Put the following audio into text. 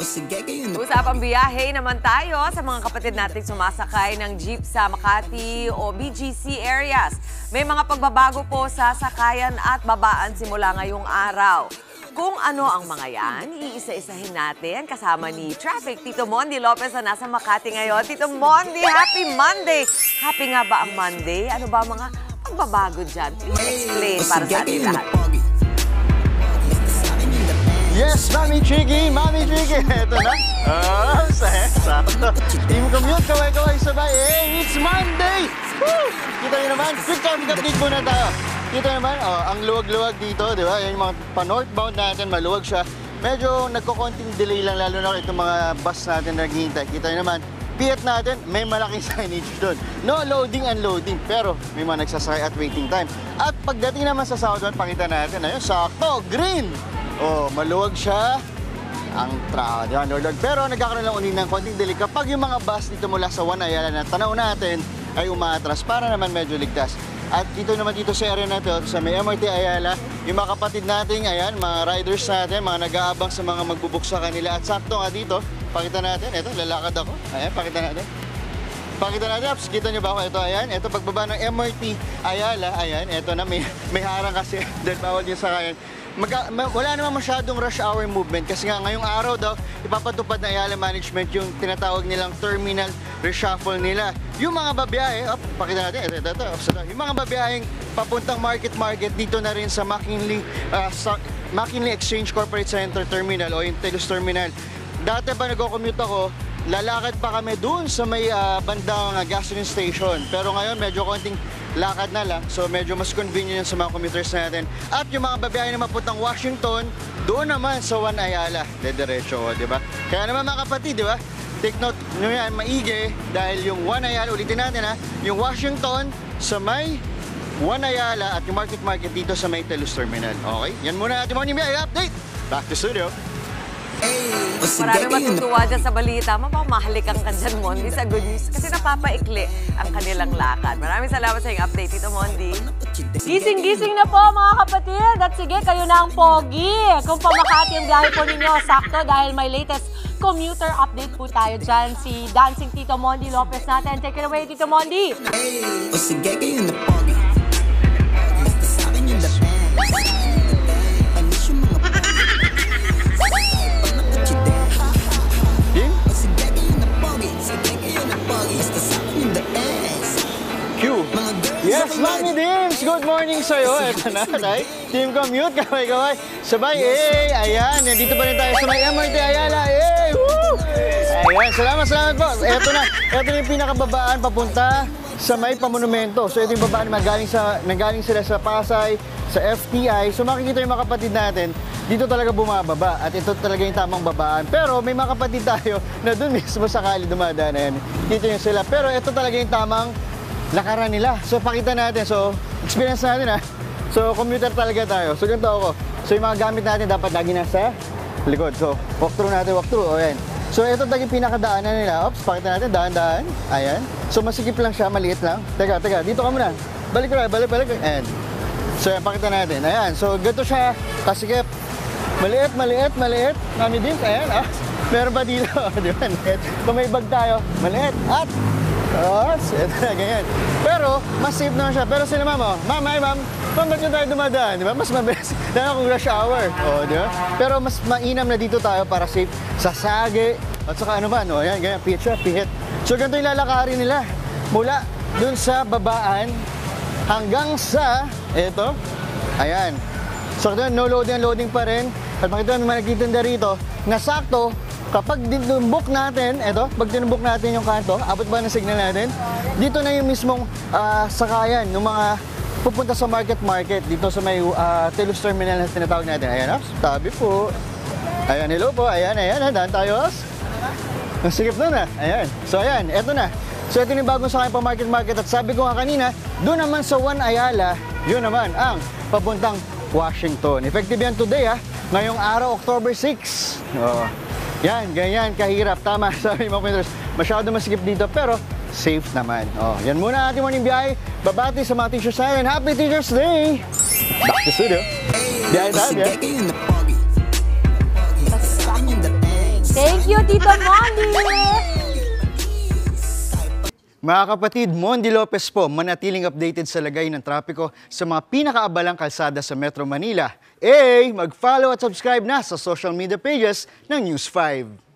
Usapang biyahe naman tayo sa mga kapatid nating sumasakay ng jeep sa Makati o BGC areas. May mga pagbabago po sa sakayan at babaan simula ngayong araw. Kung ano ang mga yan, iisa-isahin natin kasama ni Traffic Tito Mondi Lopez na nasa Makati ngayon. Tito Mondi, happy Monday! Happy nga ba ang Monday? Ano ba mga pagbabago dyan? Please explain para sa ating lahat. Yes, Mami Chiki! Mami Chiki! Ito na. Sakto. Team Commute, kaway-kaway sabay. Hey, it's Monday! Woo! Kita nyo naman, quick traffic update muna tayo. Kita naman, ang luwag-luwag dito, di ba? Yan yung mga pa-northbound natin, maluwag siya. Medyo nagko-konting delay lang, lalo na itong mga bus natin na naghihintay. Kita nyo naman, Fiat natin, may malaking signage doon. No loading, unloading, pero may mga nagsasakay at waiting time. At pagdating naman sa southbound, pakita natin, ayun, sakto, green! Oh, maluwag siya. Ang traffic, di ba, Lord? Pero nagkakaroon lang unin ng konting delay kapag yung mga bus dito mula sa One Ayala na tanaw natin ay umaatras para naman medyo ligtas. At dito naman dito sa area na ito, sa may MRT Ayala, yung mga kapatid natin, ayan, mga riders natin, mga nag-aabang sa mga magbubuk sa kanila. At sakto nga dito, pakita natin, ito, lalakad ako. Ayan, pakita natin. Pakita natin, kita nyo ba ako? Ito, ayan, ito pagbaba ng MRT Ayala, ayan, ito na, may harang kasi, dahil bawal yung sakayan. Wala naman masyadong rush hour movement kasi nga ngayong araw daw ipapatupad na Ayala Management yung tinatawag nilang terminal reshuffle nila. Yung mga babiyahe, pakita natin, ito, yung mga babiyaheng papuntang market dito na rin sa McKinley Exchange Corporate Center Terminal o yung Telus Terminal. Dati pa nag-commute ako, lalakad pa kami doon sa may bandang gasoline station. Pero ngayon medyo konting lakad na lang. So medyo mas convenient sa mga commuters natin. At yung mga babiyahe na mapuntang Washington, doon naman sa One Ayala. Dediretso, di ba? Kaya naman mga kapatid, di ba? Take note nyo yan, maigi. Dahil yung One Ayala, ulitin natin ha, yung Washington sa may One Ayala at yung market dito sa may Telus Terminal. Okay? Yan muna ating morning biyahe update. Back to studio. Marami matutuwa dyan sa balita. Mapamahalikan ka dyan, Mondi, sa good news. Kasi napapaikli ang kanilang lakad. Maraming salamat sa iyong update, Tito Mondi. Gising-gising na po, mga kapatid. At sige, kayo na ang pogi. Kung pamakati ang biyahe po ninyo, sakto dahil may latest commuter update po tayo dyan. Si Dancing Tito Mondi Lopez natin. Take it away, Tito Mondi. Sige, kayo na pogi. Basta sa akin yung lahat. Yes, Mami Dims! Good morning sa'yo. Ito na, tayo. Team Commute, kaway-kaway. Sabay, ayan. Nandito pa rin tayo sa may MRT Ayala. Woo! Ayan, salamat po. Ito na yung pinakababaan papunta sa may pamonumento. So, ito yung babaan nanggaling sila sa Pasay, sa FTI. So, makikita yung mga kapatid natin, dito talaga bumababa. At ito talaga yung tamang babaan. Pero, may mga kapatid tayo na dun mismo sakali dumadaan. Ayan, dito yung sila. Pero, ito talaga yung tamang lakaran nila. So, pakita natin. So, experience natin ha. So, commuter talaga tayo. So, ganito ako. So, yung mga gamit natin dapat lagi nasa likod. So, walkthrough natin, walkthrough. O, ayan. So, ito talaga yung pinakadaanan nila. Oops, pakita natin. Daan-daan. Ayan. So, masikip lang siya. Maliit lang. Teka. Dito ka muna. Balik. Ayan. So, ayan. Pakita natin. Ayan. So, ganito siya. Kasikip. Maliit. Mami din. Ayan. Meron pa dito. Di ba? Kung may bag tayo. Maliit. At ito na, ganyan. Pero, mas safe naman siya. Pero sila ma'am, ma'am, ba't nyo tayo dumadaan? Di ba? Mas mabilis. Dahil kung rush hour. Di ba? Pero mas mainam na dito tayo para safe sa Sagi. At saka ano ba, no? Ayan, ganyan, pihit. So, ganito yung lalakarin nila. Mula dun sa babaan hanggang sa, ito, ayan. So, no loading pa rin. At makita may nakikita rito na sakto, kapag tinumbok natin, pag tinumbok natin yung kanto, abot ba ng signal natin? Dito na yung mismong sakayan ng mga pupunta sa market dito sa may Telus Terminal na tinatawag natin. Ayan, tabi po. Ayan, hello po. Ayan, daan tayo. Ang sikip na. Ayan. So, ayan, eto na. So, ito yung bagong sakayan pa market. At sabi ko nga kanina, doon naman sa One Ayala, yun naman ang papuntang Washington. Effective yan today, ngayong araw, October 6. Yan, ganyan, kahirap. Tama, sabi mga commenters. Masyado masikip dito, pero safe naman. Yan muna ating morning biyahe. Babati sa mga teachers natin. Happy Teachers Day! Back to studio. Biyahe tayo, biyahe. Thank you, Tito Mondi! Mga kapatid, Mondi Lopez po, manatiling updated sa lagay ng trapiko sa mga pinakaabalang kalsada sa Metro Manila. Mag-follow at subscribe na sa social media pages ng News 5.